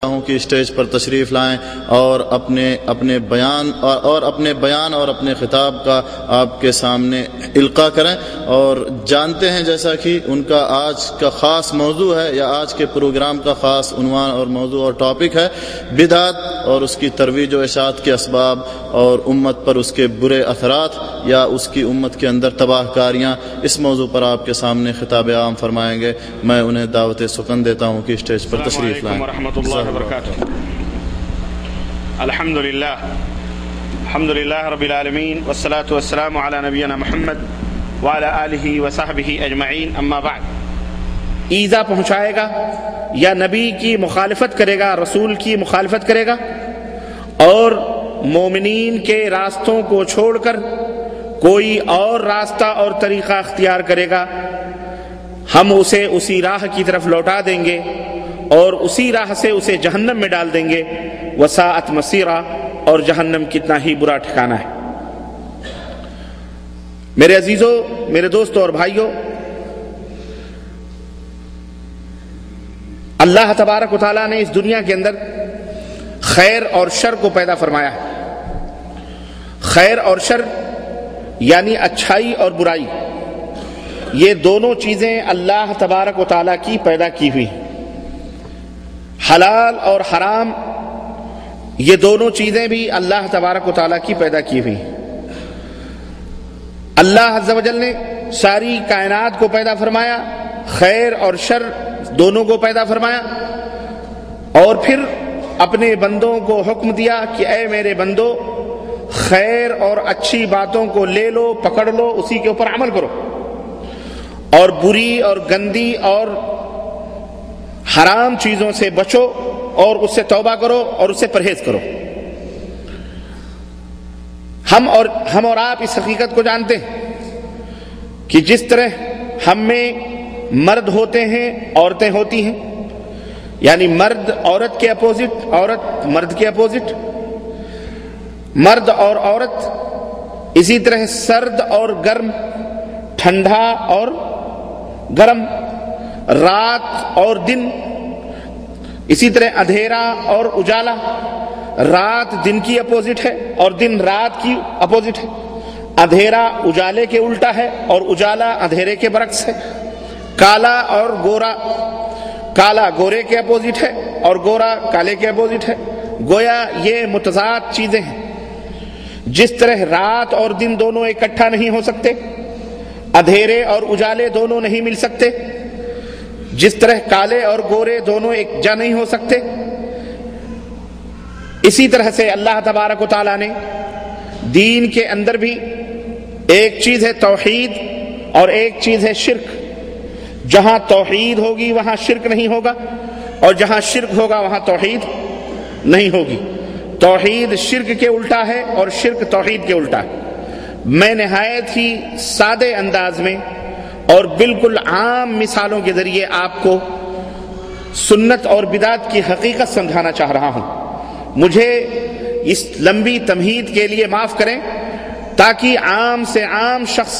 ہوں کہ اسٹیج پر تشریف لائیں اور اپنے بیان اور اپنے خطاب کا آپ کے سامنے القاء کریں۔ اور جانتے ہیں جیسا کہ ان کا آج کا خاص موضوع ہے یا آج کے پروگرام کا خاص عنوان اور موضوع اور ٹاپک ہے بدعت اور اس کی ترویج و اشاعت کے اسباب اور امت پر اس کے برے اثرات یا اس کی امت کے اندر تباہ کاریاں۔ اس موضوع پر آپ کے سامنے خطاب عام فرمائیں گے۔ میں انہیں دعوت سخن دیتا ہوں کہ اسٹیج پر تشریف لائیں۔ ورحمۃ اللہ وبرکاتہ۔ الحمدللہ رب العالمین والصلاة والسلام علی نبینا محمد وعلی آلہ وصحبہ اجمعین، اما بعد۔ ایذا پہنچائے گا یا نبی کی مخالفت کرے گا، رسول کی مخالفت کرے گا اور مومنین کے راستوں کو چھوڑ کر کوئی اور راستہ اور طریقہ اختیار کرے گا، ہم اسے اسی راہ کی طرف لوٹا دیں گے اور اسی راہ سے اسے جہنم میں ڈال دیں گے۔ وساعت مصیرہ، اور جہنم کتنا ہی برا ٹھکانہ ہے۔ میرے عزیزوں، میرے دوستوں اور بھائیوں، اللہ تبارک و تعالیٰ نے اس دنیا کے اندر خیر اور شر کو پیدا فرمایا ہے۔ خیر اور شر یعنی اچھائی اور برائی، یہ دونوں چیزیں اللہ تبارک و تعالیٰ کی پیدا کی ہوئی ہیں۔ حلال اور حرام، یہ دونوں چیزیں بھی اللہ تبارک و تعالیٰ کی پیدا کی ہوئی ہیں۔ اللہ عز و جل نے ساری کائنات کو پیدا فرمایا، خیر اور شر دونوں کو پیدا فرمایا، اور پھر اپنے بندوں کو حکم دیا کہ اے میرے بندو، خیر اور اچھی باتوں کو لے لو، پکڑ لو، اسی کے اوپر عمل کرو، اور بری اور گندی اور حرام چیزوں سے بچو اور اس سے توبہ کرو اور اس سے پرہیز کرو۔ ہم اور آپ اس حقیقت کو جانتے ہیں کہ جس طرح ہم میں مرد ہوتے ہیں، عورتیں ہوتی ہیں، یعنی مرد عورت کے اپوزٹ، عورت مرد کے اپوزٹ، مرد اور عورت اسی طرح سرد اور گرم، ٹھنڈا اور گرم، رات اور دن، اسی طرح اندھیرا اور اجالا، رات دن کی اپوزٹ ہے اور دن رات کی اپوزٹ ہے، اندھیرا اجالے کے الٹا ہے اور اجالا اندھیرے کے برعکس ہے، کالا اور گورا، کالا گورے کے اپوزٹ ہے اور گورا کالے کے اپوزٹ ہے۔ گویا یہ متضاد چیزیں ہیں۔ جس طرح رات اور دن دونوں اکٹھا نہیں ہو سکتے، اندھیرے اور اجالے دونوں نہیں مل سکتے، جس طرح کالے اور گورے دونوں ایک جا نہیں ہو سکتے، اسی طرح سے اللہ تبارک و تعالیٰ نے دین کے اندر بھی ایک چیز ہے توحید اور ایک چیز ہے شرک۔ جہاں توحید ہوگی وہاں شرک نہیں ہوگا، اور جہاں شرک ہوگا وہاں توحید نہیں ہوگی۔ توحید شرک کے الٹا ہے اور شرک توحید کے الٹا ہے۔ میں نہایت ہی سادے انداز میں اور بالکل عام مثالوں کے ذریعے آپ کو سنت اور بدعت کی حقیقت سمجھانا چاہ رہا ہوں۔ مجھے اس لمبی تمہید کے لیے معاف کریں تاکہ عام سے عام شخص،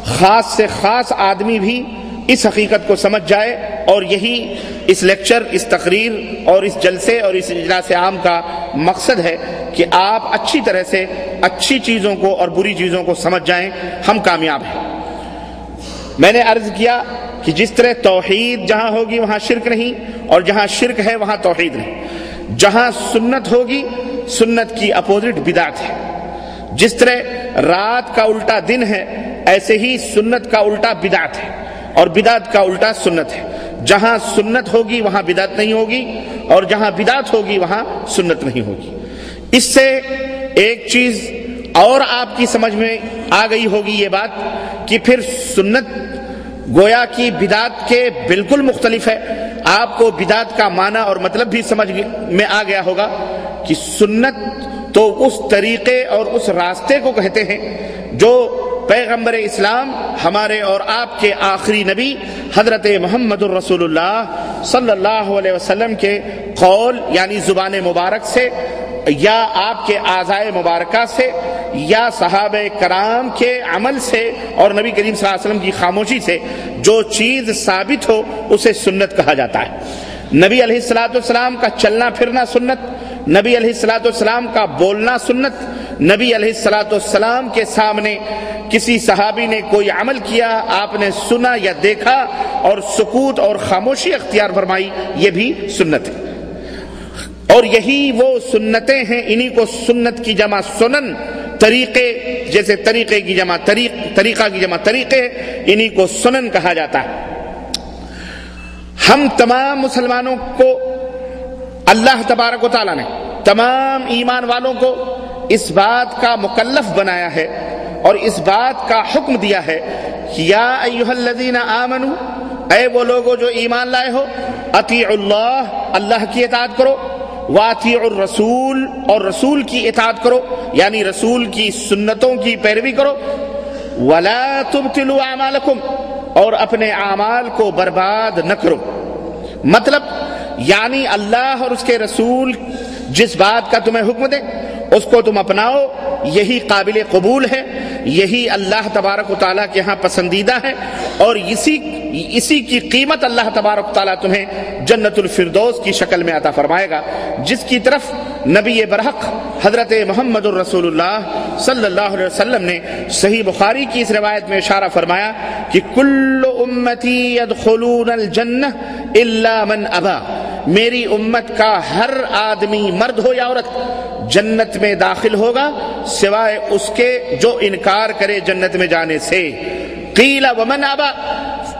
خاص سے خاص آدمی بھی اس حقیقت کو سمجھ جائے، اور یہی اس لیکچر، اس تقریر اور اس جلسے اور اس اجلاس عام کا مقصد ہے کہ آپ اچھی طرح سے اچھی چیزوں کو اور بری چیزوں کو سمجھ جائیں، ہم کامیاب ہیں۔ میں نے عرض کیا کہ جس طرح توحید جہاں ہوگی وہاں شرک نہیں، اور جہاں شرک ہے وہاں توحید نہیں۔ جہاں سنت ہوگی، سنت کی اپوزٹ بدعت ہے۔ جس طرح رات کا الٹا دن ہے، ایسے ہی سنت کا الٹا بدعت ہے، اور بدعت کا الٹا سنت ہے۔ جہاں سنت ہوگی وہاں بدعت نہیں ہوگی، اور جہاں بدعت ہوگی وہاں سنت نہیں ہوگی۔ اس سے ایک چیز اور آپ کی سمجھ میں آ گئی ہوگی، یہ بات کہ پھر سنت گویا کی بدعت کے بالکل مختلف ہے۔ آپ کو بدعت کا معنی اور مطلب بھی سمجھ میں آ گیا ہوگا کہ سنت تو اس طریقے اور اس راستے کو کہتے ہیں جو پیغمبر اسلام، ہمارے اور آپ کے آخری نبی حضرت محمد الرسول اللہ صلی اللہ علیہ وسلم کے قول یعنی زبان مبارک سے، یا آپ کے اعضائے مبارکہ سے، یا صحابہ کرام کے عمل سے اور نبی کریم صلی اللہ علیہ وسلم کی خاموشی سے جو چیز ثابت ہو اسے سنت کہا جاتا ہے۔ نبی علیہ الصلوۃ والسلام کا چلنا پھرنا سنت، نبی علیہ الصلوۃ والسلام کا بولنا سنت، نبی علیہ الصلوۃ والسلام کے سامنے کسی صحابی نے کوئی عمل کیا، آپ نے سنا یا دیکھا اور سکوت اور خاموشی اختیار فرمائی، یہ بھی سنت ہے۔ اور یہی وہ سنتیں ہیں، انہی کو سنت کی جمع سنن، طریقے، جیسے طریقے کی جمع طریقہ کی جمع طریقے، انہی کو سنن کہا جاتا ہے۔ ہم تمام مسلمانوں کو اللہ تبارک و تعالیٰ نے، تمام ایمان والوں کو اس بات کا مکلف بنایا ہے اور اس بات کا حکم دیا ہے کہ یا ایھا الذین آمنوا، اے وہ لوگوں جو ایمان لائے ہو، اطیعوا اللہ، اللہ کی اطاعت کرو، واطیعوا الرسول، اور رسول کی اطاعت کرو، یعنی رسول کی سنتوں کی پیروی کرو، ولا تبطلوا اعمالکم، اور اپنے اعمال کو برباد نہ کرو۔ مطلب یعنی اللہ اور اس کے رسول جس بات کا تمہیں حکم دے اس کو تم اپناؤ، یہی قابل قبول ہے، یہی اللہ تبارک و تعالیٰ کے ہاں پسندیدہ ہے، اور اسی کی قیمت اللہ تبارک و تعالیٰ تمہیں جنت الفردوس کی شکل میں عطا فرمائے گا، جس کی طرف نبی برحق حضرت محمد الرسول اللہ صلی اللہ علیہ وسلم نے صحیح بخاری کی اس روایت میں اشارہ فرمایا کہ کل امتی يدخلون الجنہ الا من ابا، میری امت کا ہر آدمی مرد ہو یا عورت جنت میں داخل ہوگا سوائے اس کے جو انکار کرے جنت میں جانے سے۔ قیل ومن ابا،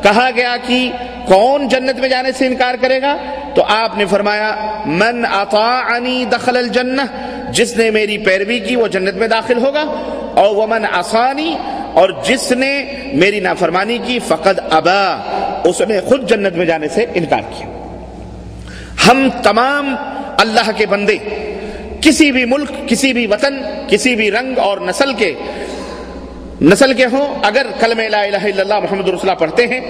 کہا گیا کہ کون جنت میں جانے سے انکار کرے گا؟ تو آپ نے فرمایا من اطاعنی دخل الجنہ، جس نے میری پیروی کی وہ جنت میں داخل ہوگا، اور ومن عصانی، اور جس نے میری نافرمانی کی فقد ابا، اس نے خود جنت میں جانے سے انکار کیا۔ ہم تمام اللہ کے بندے کسی بھی ملک، کسی بھی وطن، کسی بھی رنگ اور نسل کے ہوں، اگر کلمہ لا الہ الا اللہ محمد رسول اللہ پڑھتے ہیں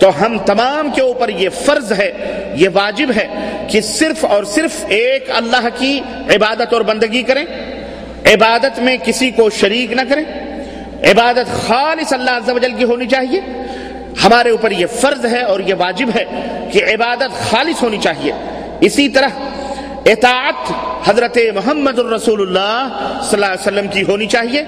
تو ہم تمام کے اوپر یہ فرض ہے، یہ واجب ہے کہ صرف اور صرف ایک اللہ کی عبادت اور بندگی کریں، عبادت میں کسی کو شریک نہ کریں، عبادت خالص اللہ عز و جل کی ہونی چاہیے۔ ہمارے اوپر یہ فرض ہے اور یہ واجب ہے کہ عبادت خالص ہونی چاہیے۔ اسی طرح اطاعت حضرت محمد الرسول اللہ صلی اللہ علیہ وسلم کی ہونی چاہیے،